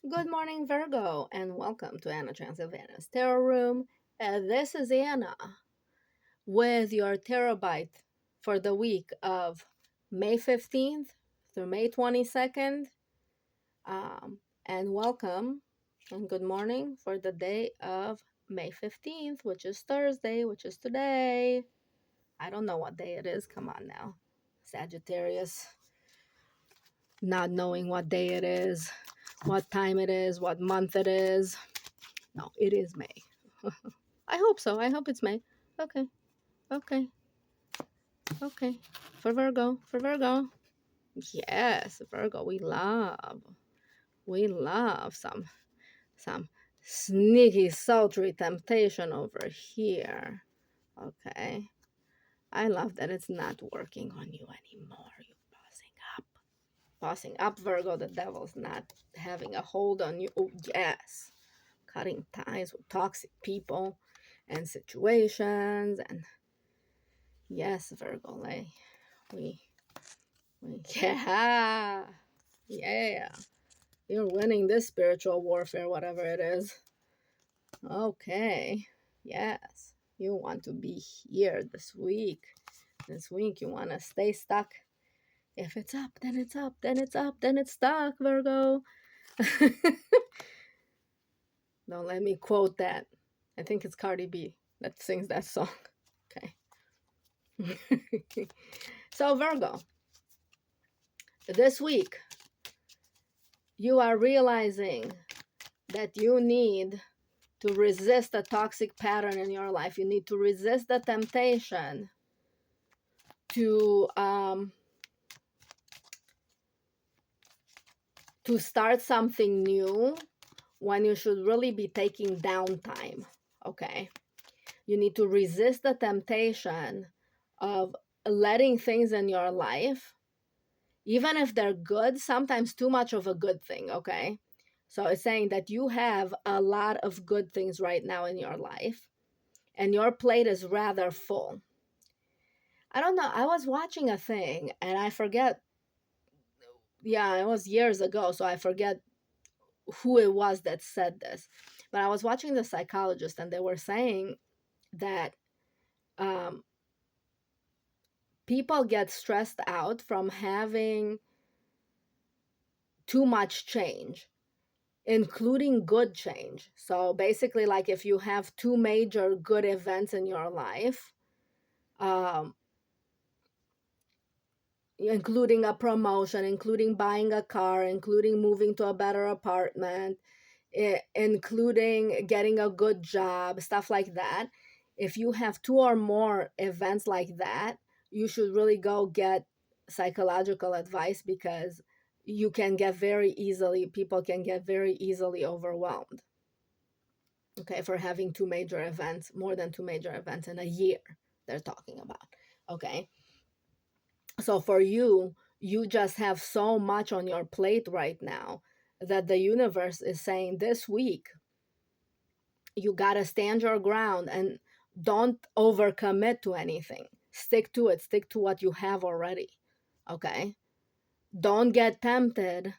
Good morning, Virgo, and welcome to Anna Transylvania's Tarot Room. This is Anna with your TAROTBITE for the week of May 15th through May 22nd. And welcome and good morning for the day of May 15th, which is Thursday, which is today. I don't know what day it is. Come on now. Sagittarius, not knowing what day it is, what time it is, what month it is. No, it is May. I hope so. I hope it's May. Okay. Okay. Okay. For Virgo. For Virgo. Yes, Virgo. We love some sneaky sultry temptation over here. Okay. I love that it's not working on you anymore. You bossing up. Bossing up, Virgo. The devil's not having a hold on you. Oh, yes. Cutting ties with toxic people and situations. And yes, Virgo, like we yeah, yeah. You're winning this spiritual warfare, whatever it is. Okay. Yes. You want to be here this week. This week you want to stay stuck. If it's up, then it's up, then it's up, then it's stuck, Virgo. Don't let me quote that. I think it's Cardi B that sings that song. Okay. So, Virgo, this week you are realizing that you need to resist a toxic pattern in your life. You need to resist the temptation to start something new when you should really be taking downtime. Okay. You need to resist the temptation of letting things in your life, even if they're good, sometimes too much of a good thing. Okay. So it's saying that you have a lot of good things right now in your life and your plate is rather full. I don't know. I was watching a thing and I forget. Yeah, it was years ago, so I forget who it was that said this. But I was watching the psychologist and they were saying that um, people get stressed out from having too much change, including good change. So basically, like if you have two major good events in your life, um, including a promotion, including buying a car, including moving to a better apartment, including getting a good job, stuff like that. If you have two or more events like that, you should really go get psychological advice because you can get very easily, people can get very easily overwhelmed. Okay, for having two major events, more than two major events in a year, they're talking about. Okay. So for you, you just have so much on your plate right now that the universe is saying this week, you got to stand your ground and don't overcommit to anything. Stick to it, stick to what you have already. Okay. Don't get tempted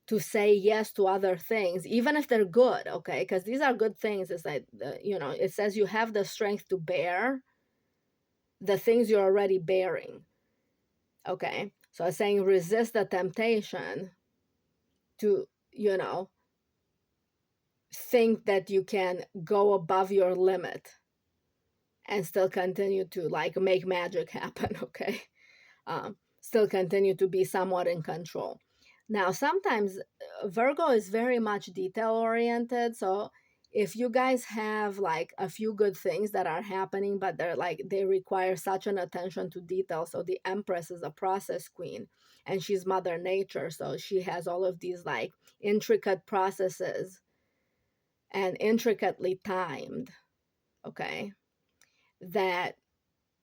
to say yes to other things, even if they're good. Okay. Because these are good things. It's like, it says you have the strength to bear the things you're already bearing. Okay. So it's saying resist the temptation to, think that you can go above your limit and still continue to like make magic happen. Okay. Still continue to be somewhat in control. Now, sometimes Virgo is very much detail oriented. So if you guys have like a few good things that are happening, but they require such an attention to detail. So the Empress is a process queen and she's Mother Nature. So she has all of these like intricate processes and intricately timed. Okay. That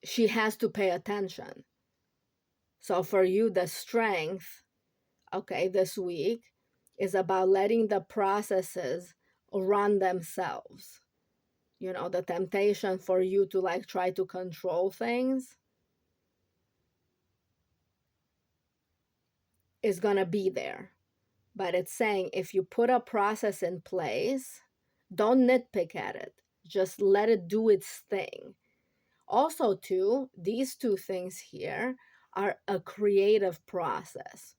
she has to pay attention. So for you, the strength, okay, this week is about letting the processes run themselves. The temptation for you to like try to control things is going to be there. But it's saying if you put a process in place, don't nitpick at it. Just let it do its thing. Also, too, these two things here are a creative process.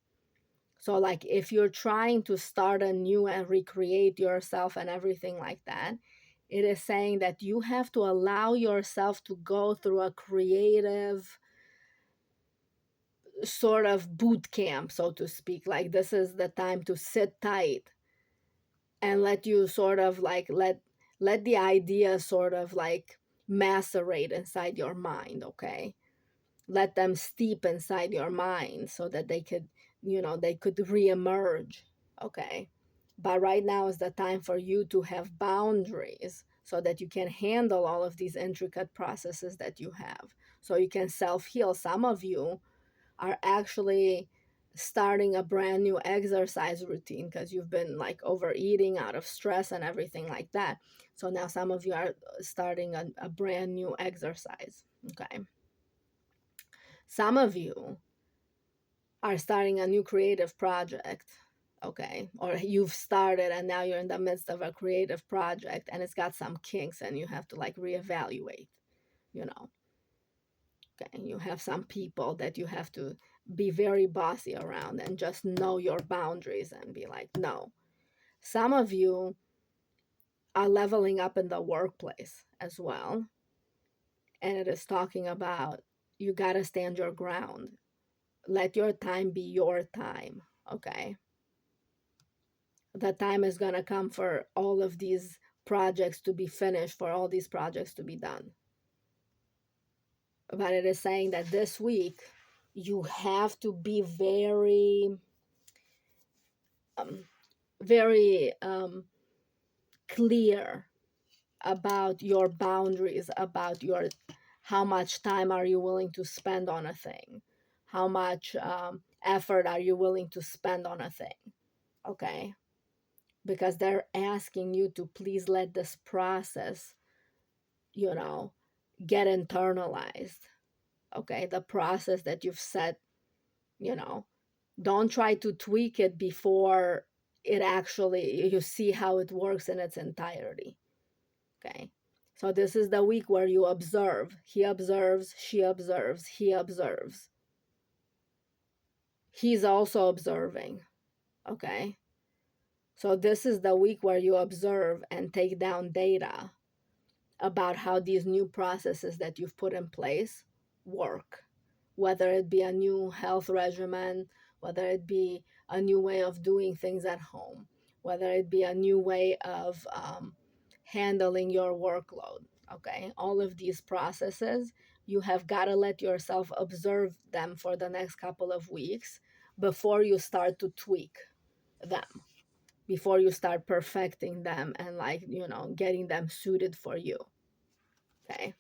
So, like, if you're trying to start anew and recreate yourself and everything like that, it is saying that you have to allow yourself to go through a creative sort of boot camp, so to speak. Like, this is the time to sit tight and let you sort of like let the idea sort of like macerate inside your mind, okay? Let them steep inside your mind so that they could, they could reemerge, okay? But right now is the time for you to have boundaries so that you can handle all of these intricate processes that you have. So you can self-heal. Some of you are actually starting a brand new exercise routine because you've been like overeating out of stress and everything like that. So now some of you are starting a brand new exercise, okay? Some of you are starting a new creative project, okay? Or you've started and now you're in the midst of a creative project and it's got some kinks and you have to like reevaluate, you know. Okay, you have some people that you have to be very bossy around and just know your boundaries and be like, no. Some of you are leveling up in the workplace as well. And it is talking about you got to stand your ground. Let your time be your time, okay? The time is going to come for all of these projects to be finished, for all these projects to be done. But it is saying that this week you have to be um, very clear about your boundaries, about your how much time are you willing to spend on a thing, how much effort are you willing to spend on a thing, okay? Because they're asking you to please let this process, you know, get internalized, okay? The process that you've set, you know, don't try to tweak it before it actually you see how it works in its entirety, okay? So this is the week where you observe. He observes, she observes, he observes, he's also observing, okay? So this is the week where you observe and take down data about how these new processes that you've put in place work, whether it be a new health regimen, whether it be a new way of doing things at home, whether it be a new way of handling your workload. Okay, all of these processes, you have got to let yourself observe them for the next couple of weeks before you start to tweak them, before you start perfecting them and, like, getting them suited for you. Okay,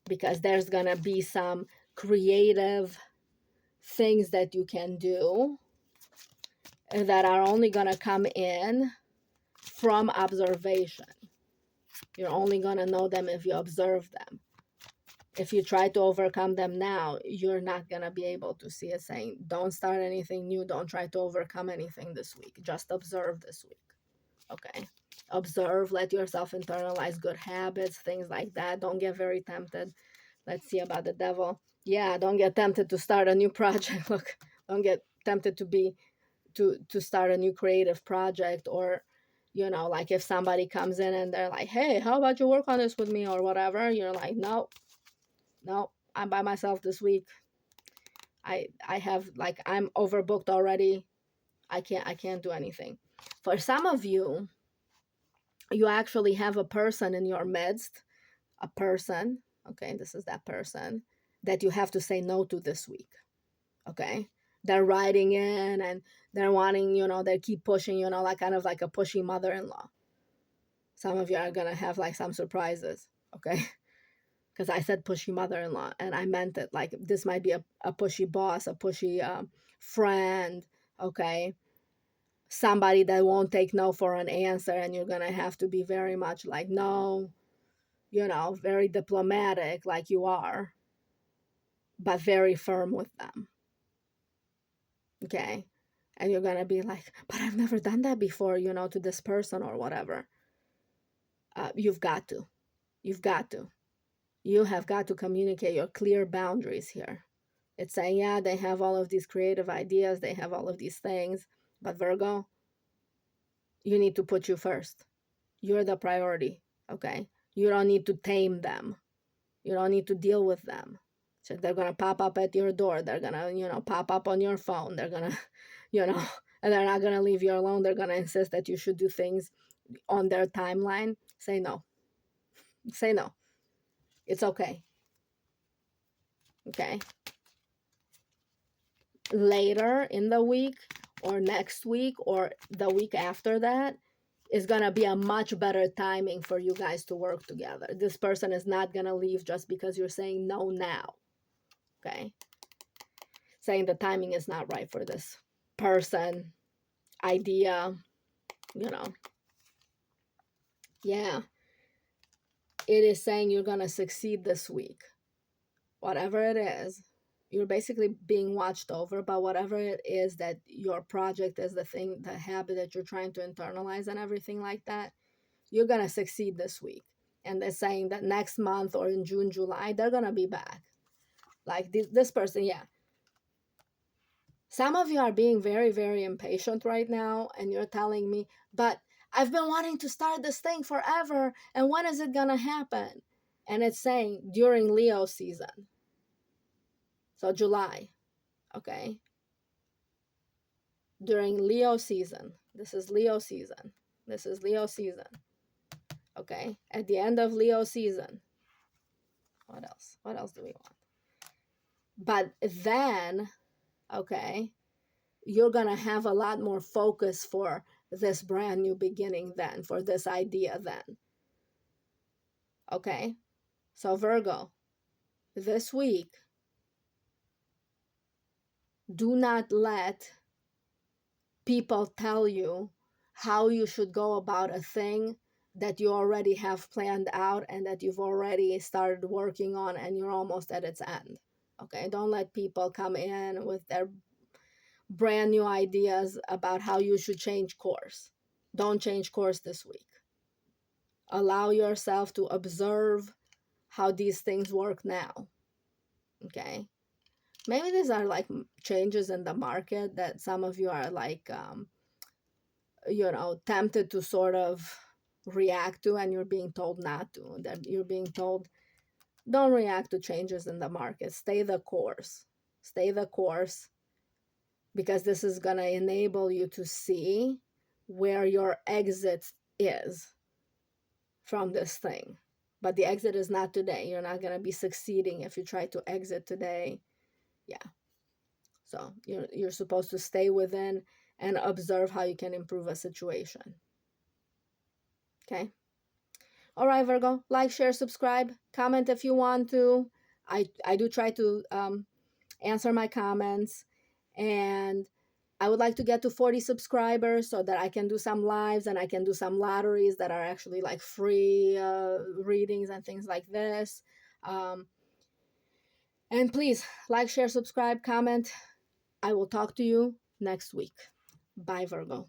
because there's gonna be some creative things that you can do that are only gonna come in from observation. You're only gonna know them if you observe them. If you try to overcome them now, you're not gonna be able to see it. Saying don't start anything new, don't try to overcome anything this week, just observe this week. Okay, observe, let yourself internalize good habits, things like that. Don't get very tempted. Let's see about the devil. Yeah, don't get tempted to start a new project. Look, don't get tempted to start a new creative project, or like if somebody comes in and they're like, hey, how about you work on this with me or whatever, you're like, no, no, I'm by myself this week. I have, like, I'm overbooked already. I can't do anything. For some of you, you actually have a person in your midst, a person, okay, this is that person that you have to say no to this week, okay? They're writing in and they're wanting, they keep pushing, like kind of like a pushy mother-in-law. Some of you are gonna have like some surprises, okay? Because I said pushy mother-in-law and I meant it. Like, this might be a pushy boss, a pushy friend, okay? Somebody that won't take no for an answer, and you're gonna have to be very much like, no, very diplomatic, like you are, but very firm with them, okay? And you're going to be like, but I've never done that before, to this person or whatever. You've got to. You've got to. You have got to communicate your clear boundaries here. It's saying, yeah, they have all of these creative ideas, they have all of these things, but Virgo, you need to put you first. You're the priority, okay? You don't need to tame them. You don't need to deal with them. So they're going to pop up at your door. They're going to, pop up on your phone. They're going to, you know, and they're not going to leave you alone. They're going to insist that you should do things on their timeline. Say no. Say no. It's okay. Okay. Later in the week or next week or the week after that is going to be a much better timing for you guys to work together. This person is not going to leave just because you're saying no now. Okay. Saying the timing is not right for this person, idea, you know. Yeah. It is saying you're going to succeed this week. Whatever it is, you're basically being watched over, but whatever it is that your project is, the thing, the habit that you're trying to internalize and everything like that, you're going to succeed this week. And they're saying that next month or in June, July, they're going to be back. Like this person, yeah. Some of you are being very, very impatient right now, and you're telling me, but I've been wanting to start this thing forever, and when is it going to happen? And it's saying during Leo season. So July, okay? During Leo season. This is Leo season. This is Leo season. Okay? At the end of Leo season. What else? What else do we want? But then, okay, you're going to have a lot more focus for this brand new beginning then, for this idea then. Okay? So Virgo, this week, do not let people tell you how you should go about a thing that you already have planned out and that you've already started working on and you're almost at its end. Okay? Don't let people come in with their brand new ideas about how you should change course. Don't change course this week. Allow yourself to observe how these things work now. Okay? Maybe these are like changes in the market that some of you are like, tempted to sort of react to, and you're being told not to. That you're being told, don't react to changes in the market. Stay the course. Stay the course, because this is going to enable you to see where your exit is from this thing. But the exit is not today. You're not going to be succeeding if you try to exit today. Yeah. So you're supposed to stay within and observe how you can improve a situation. Okay. All right, Virgo, like, share, subscribe, comment if you want to. I do try to answer my comments, and I would like to get to 40 subscribers so that I can do some lives and I can do some lotteries that are actually like free readings and things like this. And please like, share, subscribe, comment. I will talk to you next week. Bye, Virgo.